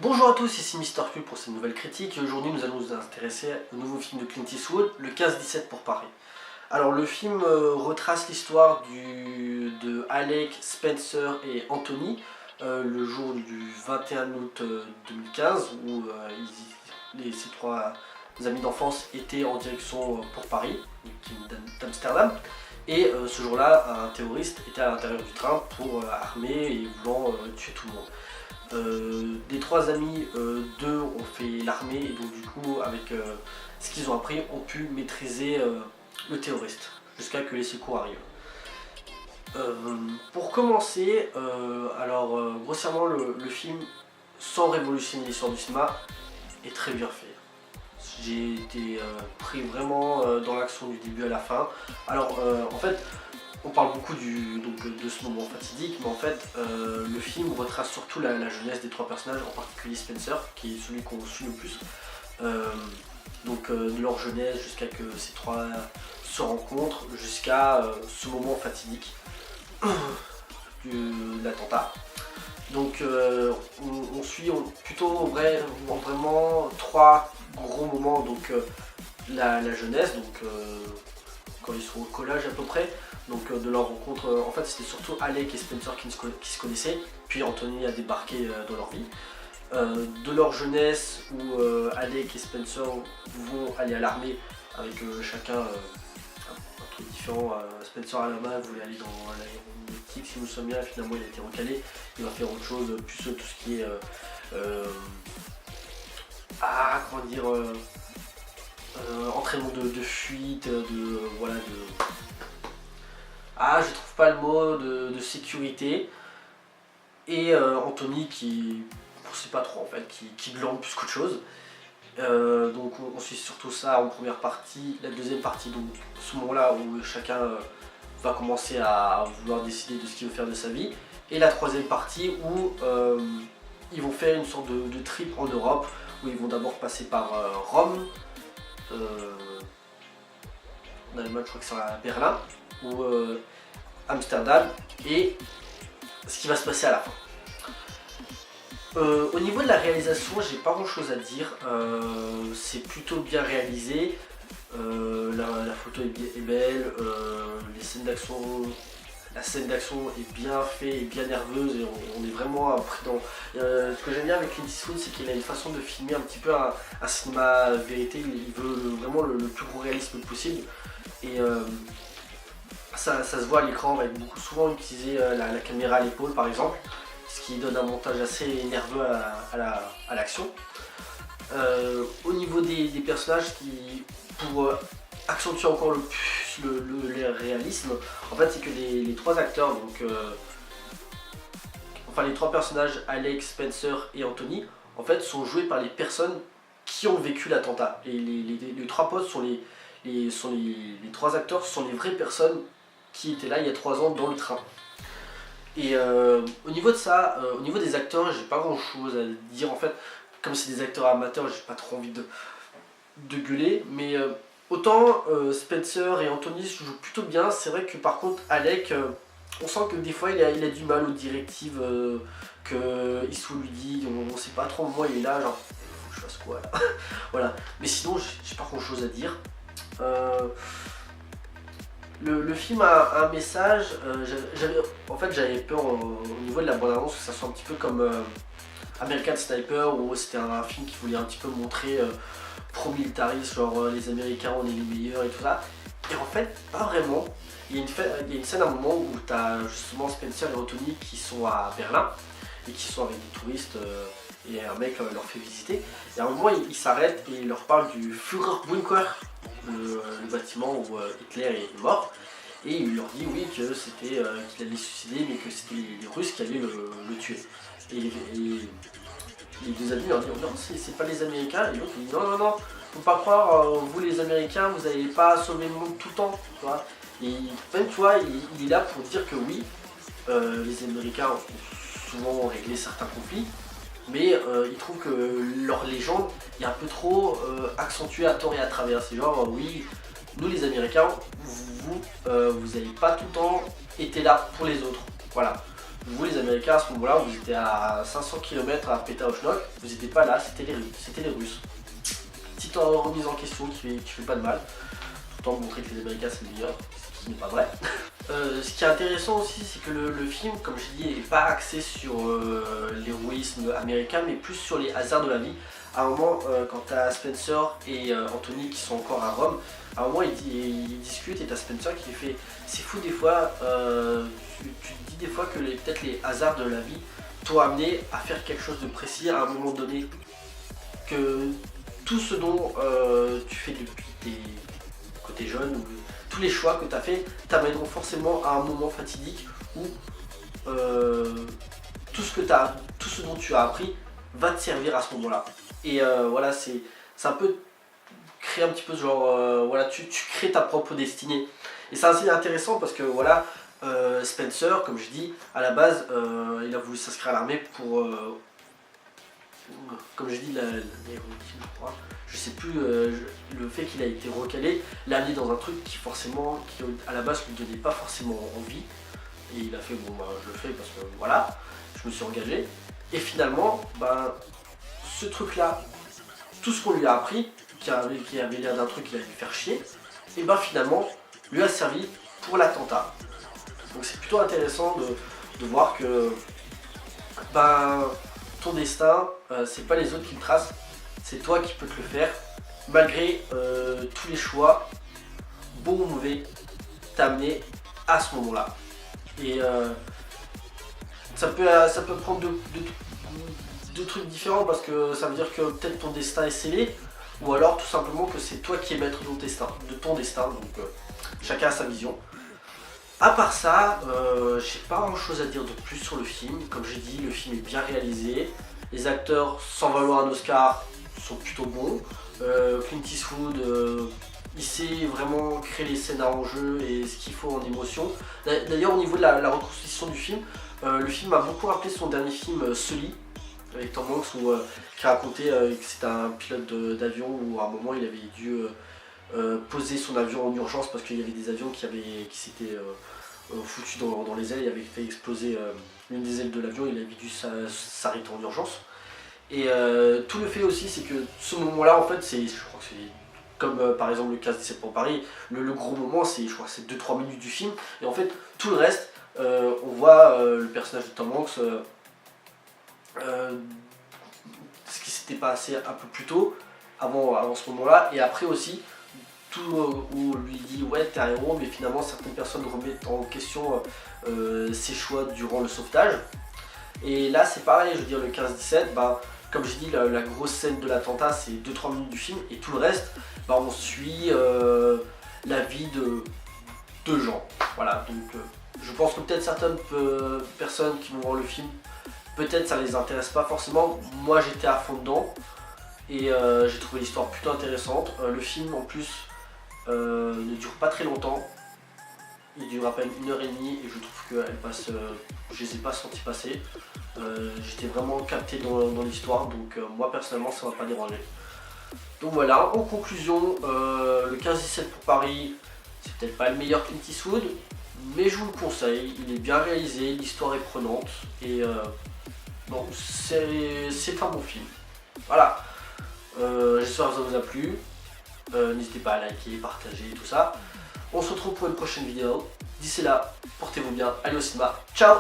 Bonjour à tous, ici Mister Q pour cette nouvelle critique et aujourd'hui nous allons nous intéresser au nouveau film de Clint Eastwood, le 15-17 pour Paris. Alors le film retrace l'histoire de Alec, Spencer et Anthony le jour du 21 août 2015 où ces trois amis d'enfance étaient en direction pour Paris, d'Amsterdam. Et ce jour-là, un terroriste était à l'intérieur du train pour armé et voulant tuer tout le monde. Des trois amis, deux ont fait l'armée et donc du coup avec ce qu'ils ont appris ont pu maîtriser le terroriste jusqu'à que les secours arrivent. Pour commencer, grossièrement le film, sans révolutionner l'histoire du cinéma, est très bien fait. J'ai été pris vraiment dans l'action du début à la fin. Alors en fait, on parle beaucoup de ce moment fatidique, mais en fait, le film retrace surtout la jeunesse des trois personnages, en particulier Spencer, qui est celui qu'on suit le plus. De leur jeunesse jusqu'à que ces trois se rencontrent, jusqu'à ce moment fatidique de l'attentat. Donc on suit plutôt vraiment trois gros moments. Donc la jeunesse, quand ils sont au collège à peu près, de leur rencontre, en fait c'était surtout Alec et Spencer qui se connaissaient, puis Anthony a débarqué dans leur vie. De leur jeunesse où Alec et Spencer vont aller à l'armée avec chacun un truc différent. Spencer à la main voulait aller dans l'aéronautique si nous sommes bien, finalement il a été recalé, il va faire autre chose, plus tout ce qui est entraînement de fuite, je trouve pas le mot, de sécurité. Et Anthony qui, on sait pas trop en fait, qui glande plus qu'autre chose. Donc on suit surtout ça en première partie. La deuxième partie, donc ce moment-là où chacun va commencer à vouloir décider de ce qu'il veut faire de sa vie. Et la troisième partie où ils vont faire une sorte de trip en Europe, où ils vont d'abord passer par Rome, en Allemagne, je crois que c'est à Berlin, ou Amsterdam, et ce qui va se passer à la fin. Au niveau de la réalisation, j'ai pas grand chose à dire, c'est plutôt bien réalisé, la photo est belle, les scènes d'action, la scène d'action est bien faite et bien nerveuse et on est vraiment pris dans... ce que j'aime bien avec Clint Eastwood, c'est qu'il a une façon de filmer un petit peu un cinéma vérité, il veut vraiment le plus gros réalisme possible et ça se voit à l'écran, on va souvent utiliser la caméra à l'épaule par exemple, ce qui donne un montage assez nerveux à l'action. Au niveau des personnages, pour accentuer encore le plus le réalisme, en fait c'est que les trois acteurs, les trois personnages, Alex, Spencer et Anthony, en fait sont joués par les personnes qui ont vécu l'attentat. Et les trois potes les trois acteurs sont les vraies personnes qui étaient là il y a 3 ans dans le train. Et au niveau de ça, au niveau des acteurs, j'ai pas grand chose à dire en fait. Comme c'est des acteurs amateurs, j'ai pas trop envie de gueuler. Mais autant Spencer et Anthony jouent plutôt bien. C'est vrai que par contre Alec, on sent que des fois il a du mal aux directives que Eastwood lui dit. On sait pas trop, moi il est là genre faut que je fasse quoi là. Voilà. Mais sinon j'ai pas grand chose à dire. Le film a un message, j'avais peur au niveau de la bande-annonce que ça soit un petit peu comme American Sniper où c'était un film qui voulait un petit peu montrer pro-militariste, genre les Américains on est les meilleurs et tout ça. Et en fait, pas vraiment. Il y a une scène à un moment où tu as justement Spencer et Anthony qui sont à Berlin et qui sont avec des touristes et un mec leur fait visiter. Et à un moment, il s'arrête et il leur parle du Führerbunker, le bâtiment où Hitler est mort. Et il leur dit oui que c'était qu'il allait se suicider mais que c'était les Russes qui allaient le tuer. Et les deux amis leur disent non c'est pas les Américains. Et l'autre il dit non, faut pas croire, vous les Américains vous n'allez pas sauver le monde tout le temps. Tu vois. Et même tu vois, il est là pour dire que oui, les Américains ont souvent réglé certains conflits. Mais il trouve que leur légende est un peu trop accentuée à tort et à travers. C'est genre, oui, nous les Américains, vous n'avez pas tout le temps été là pour les autres. Voilà. vous les Américains à ce moment là, vous étiez à 500 km à Pétaouchnok, vous n'étiez pas là, c'était les Russes. Petite remise en question qui fait pas de mal, tout en montrer que les Américains c'est le meilleur, ce qui n'est pas vrai. Ce qui est intéressant aussi, c'est que le film, comme je dis, n'est pas axé sur l'héroïsme américain, mais plus sur les hasards de la vie. À un moment, quand tu as Spencer et Anthony qui sont encore à Rome, à un moment ils discutent et tu as Spencer qui fait c'est fou des fois, tu te dis des fois que peut-être les hasards de la vie t'ont amené à faire quelque chose de précis à un moment donné, que tout ce dont tu fais depuis que t'es jeune, ou tous les choix que tu as fait t'amèneront forcément à un moment fatidique où tout ce dont tu as appris va te servir à ce moment-là. Et voilà, c'est un peu créer un petit peu genre, voilà, tu crées ta propre destinée. Et c'est assez intéressant parce que voilà, Spencer, comme je dis, à la base, il a voulu s'inscrire à l'armée pour, comme je dis, l'héroïsme, je crois. Je sais plus, le fait qu'il a été recalé l'a amené dans un truc qui forcément, qui à la base lui donnait pas forcément envie. Et il a fait bon bah je le fais parce que voilà, je me suis engagé. Et finalement, ben, ce truc là, tout ce qu'on lui a appris, qui avait l'air d'un truc qui allait lui faire chier, et ben finalement lui a servi pour l'attentat. Donc c'est plutôt intéressant de voir que ben, ton destin, c'est pas les autres qui le tracent, c'est toi qui peux te le faire, malgré tous les choix, bon ou mauvais, t'amener à ce moment-là. Et ça peut prendre deux trucs différents, parce que ça veut dire que peut-être ton destin est scellé, ou alors tout simplement que c'est toi qui es maître de ton destin, donc chacun a sa vision. À part ça, j'ai pas grand chose à dire de plus sur le film. Comme j'ai dit, le film est bien réalisé, les acteurs, sans valoir un Oscar, sont plutôt bons. Clint Eastwood, il sait vraiment créer les scènes à enjeu et ce qu'il faut en émotion. D'ailleurs, au niveau de la reconstitution du film, le film m'a beaucoup rappelé son dernier film Sully, avec Tom Hanks, qui racontait que c'était un pilote d'avion où à un moment il avait dû poser son avion en urgence parce qu'il y avait des avions qui s'étaient foutus dans les ailes, il avait fait exploser l'une des ailes de l'avion, il avait dû s'arrêter en urgence. Et tout le fait aussi, c'est que ce moment-là, en fait, je crois que c'est comme par exemple le 15-17 pour Paris, le gros moment, je crois que c'est 2-3 minutes du film, et en fait, tout le reste, on voit le personnage de Tom Hanks, ce qui s'était passé un peu plus tôt, avant ce moment-là, et après aussi, tout où on lui dit ouais t'es un héros, mais finalement certaines personnes remettent en question ses choix durant le sauvetage. Et là c'est pareil, je veux dire le 15-17, bah, comme je dis, la grosse scène de l'attentat c'est 2-3 minutes du film, et tout le reste, bah, on suit la vie de gens. Voilà, donc je pense que peut-être certaines personnes qui vont voir le film, peut-être ça les intéresse pas forcément. Moi j'étais à fond dedans, et j'ai trouvé l'histoire plutôt intéressante. Le film en plus ne dure pas très longtemps, il dure à peine 1h30, et je trouve qu'elle passe, je les ai pas sentis passer. J'étais vraiment capté dans l'histoire, donc moi personnellement ça m'a pas dérangé. Donc voilà, en conclusion, le 15-17 pour Paris, c'est peut-être pas le meilleur Clint Eastwood, mais je vous le conseille, il est bien réalisé, l'histoire est prenante, et bon, c'est un bon film. Voilà, j'espère que ça vous a plu. N'hésitez pas à liker, partager, tout ça. On se retrouve pour une prochaine vidéo. D'ici là, portez-vous bien. Allez au cinéma. Ciao!